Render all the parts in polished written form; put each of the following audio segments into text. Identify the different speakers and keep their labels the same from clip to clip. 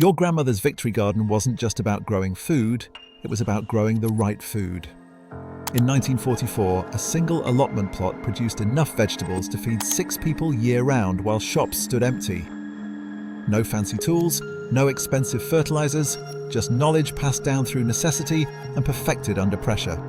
Speaker 1: Your grandmother's victory garden wasn't just about growing food, it was about growing the right food. In 1944, a single allotment plot produced enough vegetables to feed 6 people year-round while shops stood empty. No fancy tools, no expensive fertilizers, just knowledge passed down through necessity and perfected under pressure.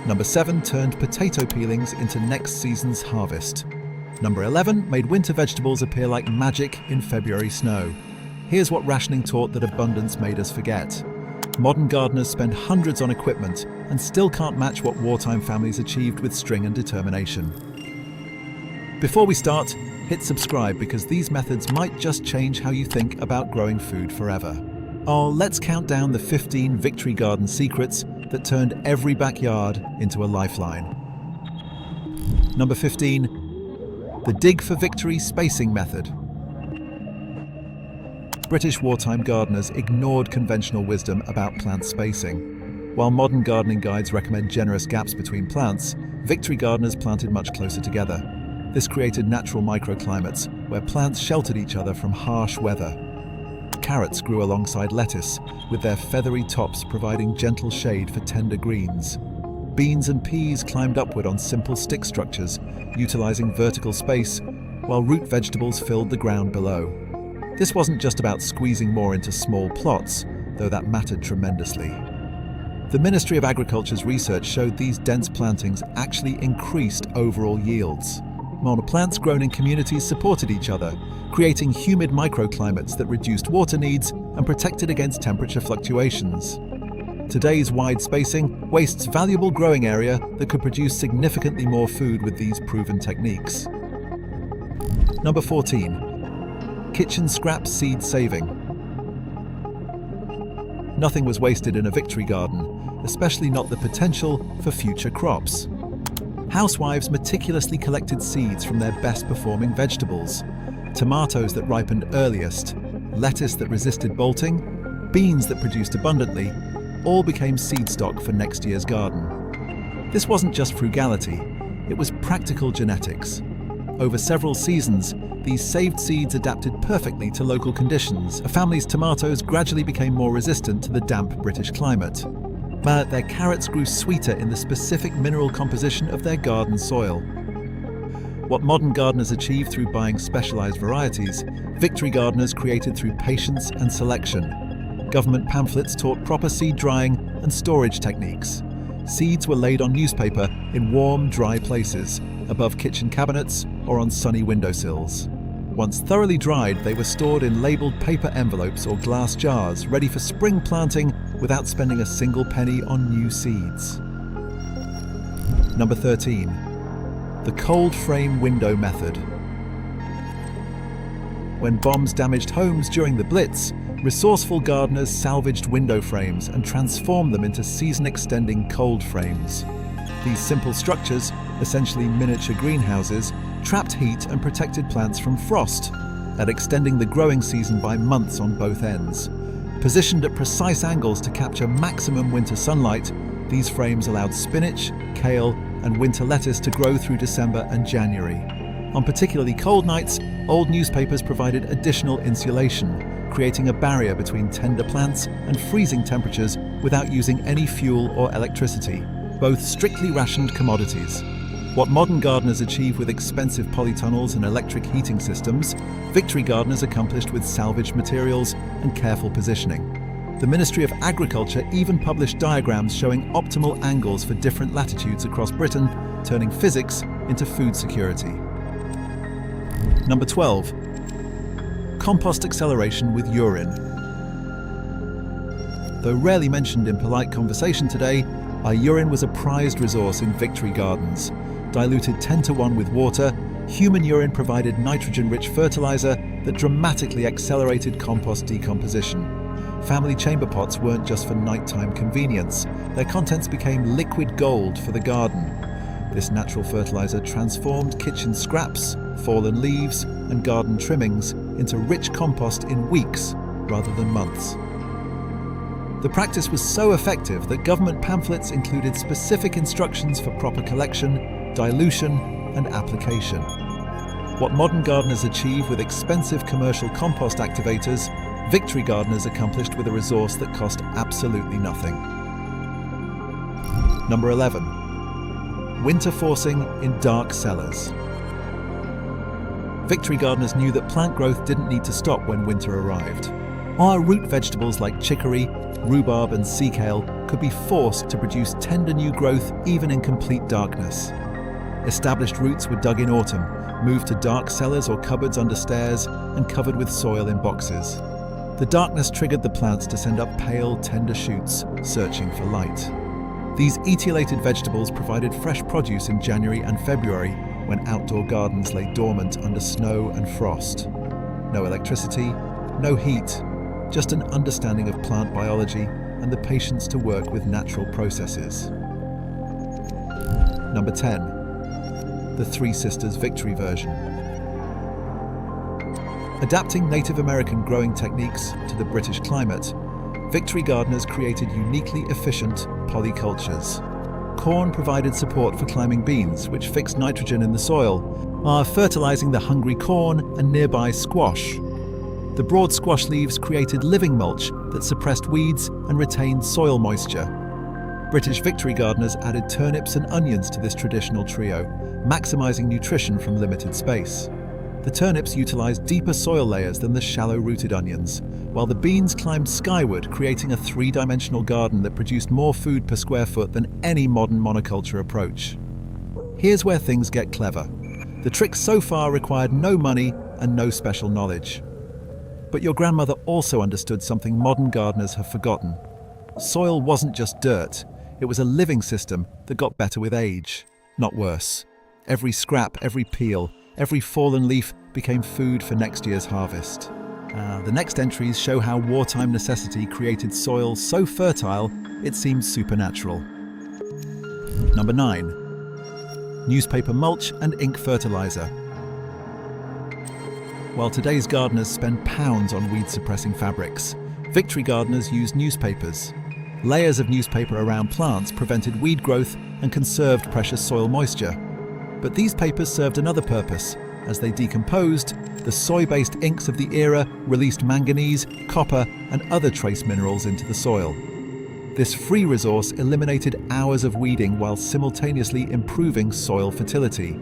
Speaker 1: Number 7 turned potato peelings into next season's harvest. Number 11 made winter vegetables appear like magic in February snow. Here's what rationing taught that abundance made us forget. Modern gardeners spend hundreds on equipment and still can't match what wartime families achieved with string and determination. Before we start, hit subscribe because these methods might just change how you think about growing food forever. Let's count down the 15 victory garden secrets that turned every backyard into a lifeline. Number 15, the Dig for Victory spacing method. British wartime gardeners ignored conventional wisdom about plant spacing. While modern gardening guides recommend generous gaps between plants, victory gardeners planted much closer together. This created natural microclimates where plants sheltered each other from harsh weather. Carrots grew alongside lettuce, with their feathery tops providing gentle shade for tender greens. Beans and peas climbed upward on simple stick structures, utilizing vertical space, while root vegetables filled the ground below. This wasn't just about squeezing more into small plots, though that mattered tremendously. The Ministry of Agriculture's research showed these dense plantings actually increased overall yields. Plants grown in communities supported each other, creating humid microclimates that reduced water needs and protected against temperature fluctuations. Today's wide spacing wastes valuable growing area that could produce significantly more food with these proven techniques. Number 14. Kitchen scrap seed saving. Nothing was wasted in a victory garden, especially not the potential for future crops. Housewives meticulously collected seeds from their best performing vegetables. Tomatoes that ripened earliest, lettuce that resisted bolting, beans that produced abundantly, all became seed stock for next year's garden. This wasn't just frugality, it was practical genetics. Over several seasons, these saved seeds adapted perfectly to local conditions. A family's tomatoes gradually became more resistant to the damp British climate. But their carrots grew sweeter in the specific mineral composition of their garden soil. What modern gardeners achieved through buying specialized varieties, victory gardeners created through patience and selection. Government pamphlets taught proper seed drying and storage techniques. Seeds were laid on newspaper in warm, dry places, above kitchen cabinets or on sunny windowsills. Once thoroughly dried, they were stored in labeled paper envelopes or glass jars, ready for spring planting without spending a single penny on new seeds. Number 13. The cold frame window method. When bombs damaged homes during the Blitz, resourceful gardeners salvaged window frames and transformed them into season-extending cold frames. These simple structures, essentially miniature greenhouses, trapped heat and protected plants from frost, and extending the growing season by months on both ends. Positioned at precise angles to capture maximum winter sunlight, these frames allowed spinach, kale, and winter lettuce to grow through December and January. On particularly cold nights, old newspapers provided additional insulation, creating a barrier between tender plants and freezing temperatures without using any fuel or electricity, both strictly rationed commodities. What modern gardeners achieve with expensive polytunnels and electric heating systems, victory gardeners accomplished with salvaged materials and careful positioning. The Ministry of Agriculture even published diagrams showing optimal angles for different latitudes across Britain, turning physics into food security. Number 12. Compost acceleration with urine. Though rarely mentioned in polite conversation today, our urine was a prized resource in victory gardens. Diluted 10-to-1 with water, human urine provided nitrogen-rich fertilizer that dramatically accelerated compost decomposition. Family chamber pots weren't just for nighttime convenience. Their contents became liquid gold for the garden. This natural fertilizer transformed kitchen scraps, fallen leaves, and garden trimmings into rich compost in weeks rather than months. The practice was so effective that government pamphlets included specific instructions for proper collection, dilution, and application. What modern gardeners achieve with expensive commercial compost activators, Victory gardeners accomplished with a resource that cost absolutely nothing. Number 11. Winter forcing in dark cellars. Victory gardeners knew that plant growth didn't need to stop when winter arrived. Our root vegetables like chicory, rhubarb and sea kale could be forced to produce tender new growth even in complete darkness. Established roots were dug in autumn, moved to dark cellars or cupboards under stairs, and covered with soil in boxes. The darkness triggered the plants to send up pale, tender shoots, searching for light. These etiolated vegetables provided fresh produce in January and February when outdoor gardens lay dormant under snow and frost. No electricity, no heat, just an understanding of plant biology and the patience to work with natural processes. Number 10. The Three Sisters Victory version. Adapting Native American growing techniques to the British climate, Victory gardeners created uniquely efficient polycultures. Corn provided support for climbing beans, which fixed nitrogen in the soil, fertilizing the hungry corn and nearby squash. The broad squash leaves created living mulch that suppressed weeds and retained soil moisture. British Victory gardeners added turnips and onions to this traditional trio, maximizing nutrition from limited space. The turnips utilized deeper soil layers than the shallow-rooted onions, while the beans climbed skyward, creating a three-dimensional garden that produced more food per square foot than any modern monoculture approach. Here's where things get clever. The trick so far required no money and no special knowledge. But your grandmother also understood something modern gardeners have forgotten. Soil wasn't just dirt, it was a living system that got better with age, not worse. Every scrap, every peel, every fallen leaf became food for next year's harvest. The next entries show how wartime necessity created soil so fertile it seemed supernatural. Number 9. Newspaper mulch and ink fertilizer. While today's gardeners spend pounds on weed-suppressing fabrics, Victory gardeners used newspapers. Layers of newspaper around plants prevented weed growth and conserved precious soil moisture. But these papers served another purpose. As they decomposed, the soy-based inks of the era released manganese, copper, and other trace minerals into the soil. This free resource eliminated hours of weeding while simultaneously improving soil fertility.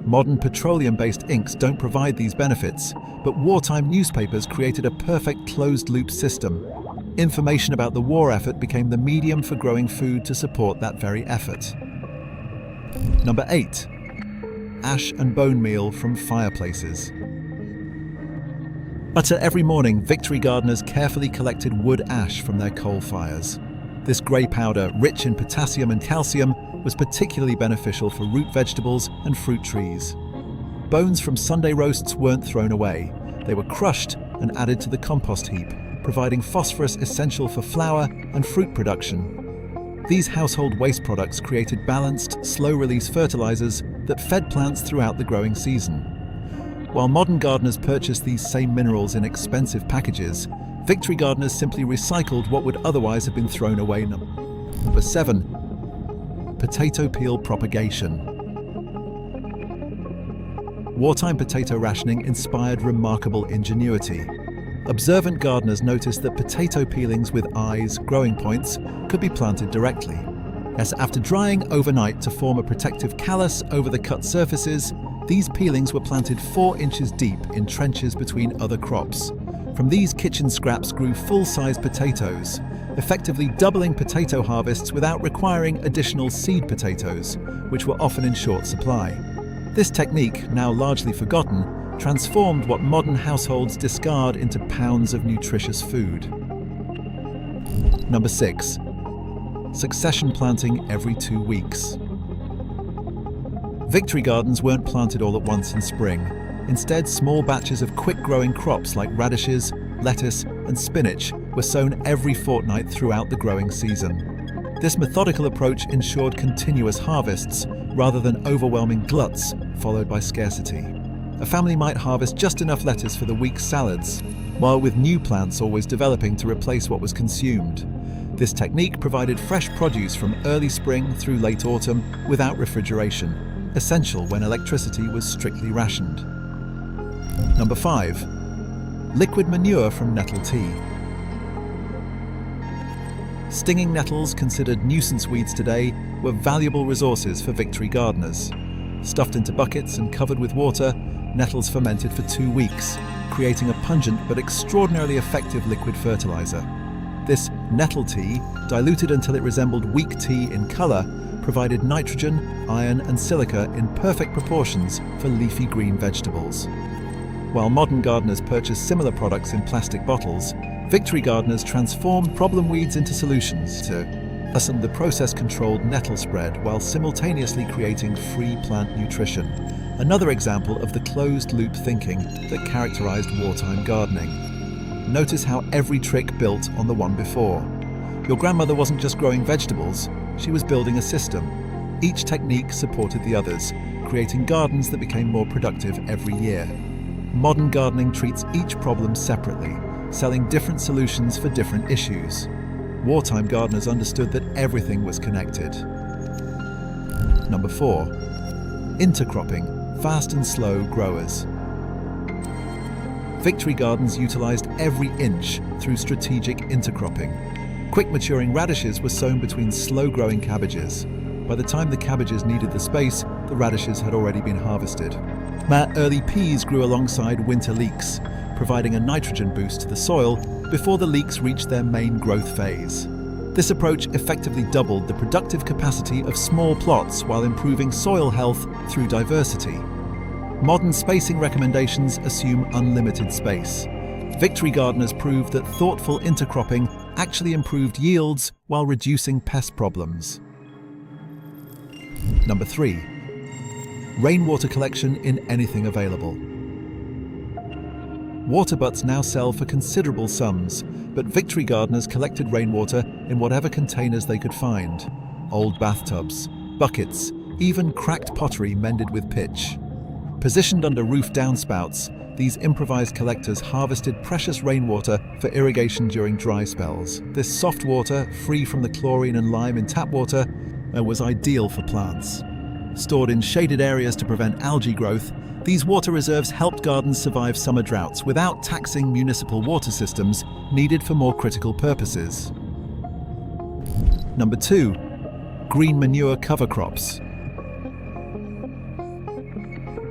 Speaker 1: Modern petroleum-based inks don't provide these benefits, but wartime newspapers created a perfect closed-loop system. Information about the war effort became the medium for growing food to support that very effort. Number 8. Ash and bone meal from fireplaces. Every morning, Victory gardeners carefully collected wood ash from their coal fires. This grey powder, rich in potassium and calcium, was particularly beneficial for root vegetables and fruit trees. Bones from Sunday roasts weren't thrown away. They were crushed and added to the compost heap, providing phosphorus essential for flower and fruit production. These household waste products created balanced, slow-release fertilizers that fed plants throughout the growing season. While modern gardeners purchased these same minerals in expensive packages, Victory gardeners simply recycled what would otherwise have been thrown away. Number 7. Potato peel propagation. Wartime potato rationing inspired remarkable ingenuity. Observant gardeners noticed that potato peelings with eyes, growing points, could be planted directly. As after drying overnight to form a protective callus over the cut surfaces, these peelings were planted 4 inches deep in trenches between other crops. From these kitchen scraps grew full-size potatoes, effectively doubling potato harvests without requiring additional seed potatoes, which were often in short supply. This technique, now largely forgotten, transformed what modern households discard into pounds of nutritious food. Number 6. Succession planting every 2 weeks. Victory gardens weren't planted all at once in spring. Instead, small batches of quick-growing crops like radishes, lettuce, and spinach were sown every fortnight throughout the growing season. This methodical approach ensured continuous harvests rather than overwhelming gluts followed by scarcity. A family might harvest just enough lettuce for the week's salads, while with new plants always developing to replace what was consumed. This technique provided fresh produce from early spring through late autumn without refrigeration, essential when electricity was strictly rationed. Number 5. Liquid manure from nettle tea. Stinging nettles, considered nuisance weeds today, were valuable resources for victory gardeners. Stuffed into buckets and covered with water, nettles fermented for 2 weeks, creating a pungent but extraordinarily effective liquid fertilizer. This nettle tea, diluted until it resembled weak tea in color, provided nitrogen, iron, and silica in perfect proportions for leafy green vegetables. While modern gardeners purchase similar products in plastic bottles, victory gardeners transformed problem weeds into solutions to lessen the process-controlled nettle spread while simultaneously creating free plant nutrition. Another example of the closed-loop thinking that characterized wartime gardening. Notice how every trick built on the one before. Your grandmother wasn't just growing vegetables, she was building a system. Each technique supported the others, creating gardens that became more productive every year. Modern gardening treats each problem separately, selling different solutions for different issues. Wartime gardeners understood that everything was connected. Number 4. Intercropping, fast and slow growers. Victory gardens utilized every inch through strategic intercropping. Quick-maturing radishes were sown between slow-growing cabbages. By the time the cabbages needed the space, the radishes had already been harvested. Early peas grew alongside winter leeks, providing a nitrogen boost to the soil before the leeks reached their main growth phase. This approach effectively doubled the productive capacity of small plots while improving soil health through diversity. Modern spacing recommendations assume unlimited space. Victory gardeners proved that thoughtful intercropping actually improved yields while reducing pest problems. Number 3. Rainwater collection in anything available. Water butts now sell for considerable sums, but victory gardeners collected rainwater in whatever containers they could find. Old bathtubs, buckets, even cracked pottery mended with pitch. Positioned under roof downspouts, these improvised collectors harvested precious rainwater for irrigation during dry spells. This soft water, free from the chlorine and lime in tap water, was ideal for plants. Stored in shaded areas to prevent algae growth, these water reserves helped gardens survive summer droughts without taxing municipal water systems needed for more critical purposes. Number 2. Green manure cover crops.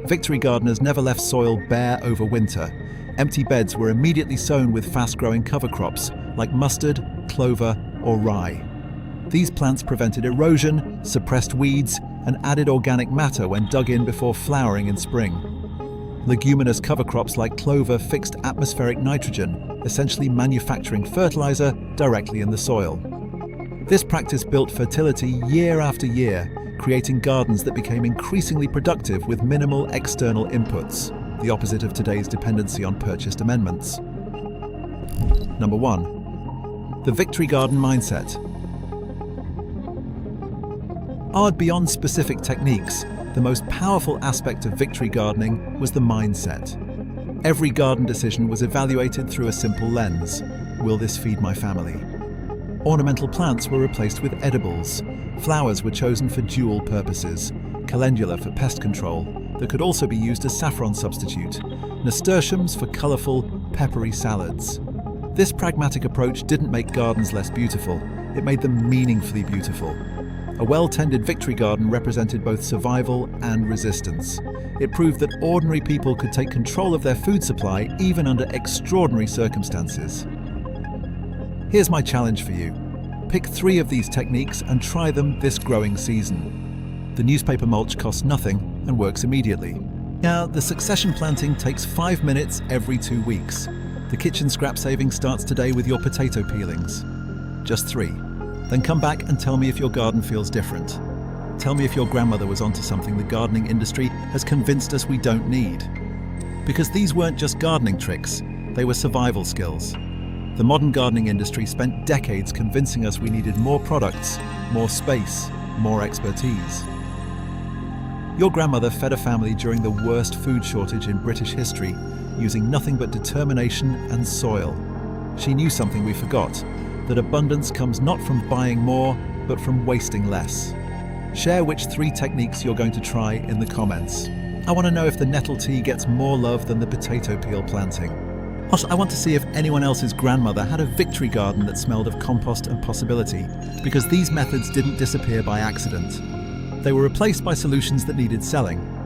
Speaker 1: Victory gardeners never left soil bare over winter. Empty beds were immediately sown with fast-growing cover crops like mustard, clover, or rye. These plants prevented erosion, suppressed weeds, and added organic matter when dug in before flowering in spring. Leguminous cover crops like clover fixed atmospheric nitrogen, essentially manufacturing fertilizer directly in the soil. This practice built fertility year after year, creating gardens that became increasingly productive with minimal external inputs, the opposite of today's dependency on purchased amendments. Number 1. The victory garden mindset. Beyond specific techniques, the most powerful aspect of victory gardening was the mindset. Every garden decision was evaluated through a simple lens. Will this feed my family? Ornamental plants were replaced with edibles. Flowers were chosen for dual purposes. Calendula for pest control, that could also be used as saffron substitute. Nasturtiums for colorful, peppery salads. This pragmatic approach didn't make gardens less beautiful, it made them meaningfully beautiful. A well-tended victory garden represented both survival and resistance. It proved that ordinary people could take control of their food supply even under extraordinary circumstances. Here's my challenge for you. Pick 3 of these techniques and try them this growing season. The newspaper mulch costs nothing and works immediately. Now, the succession planting takes 5 minutes every 2 weeks. The kitchen scrap saving starts today with your potato peelings. Just 3. Then come back and tell me if your garden feels different. Tell me if your grandmother was onto something the gardening industry has convinced us we don't need. Because these weren't just gardening tricks, they were survival skills. The modern gardening industry spent decades convincing us we needed more products, more space, more expertise. Your grandmother fed a family during the worst food shortage in British history, using nothing but determination and soil. She knew something we forgot, that abundance comes not from buying more, but from wasting less. Share which 3 techniques you're going to try in the comments. I want to know if the nettle tea gets more love than the potato peel planting. Also, I want to see if anyone else's grandmother had a victory garden that smelled of compost and possibility, because these methods didn't disappear by accident. They were replaced by solutions that needed selling.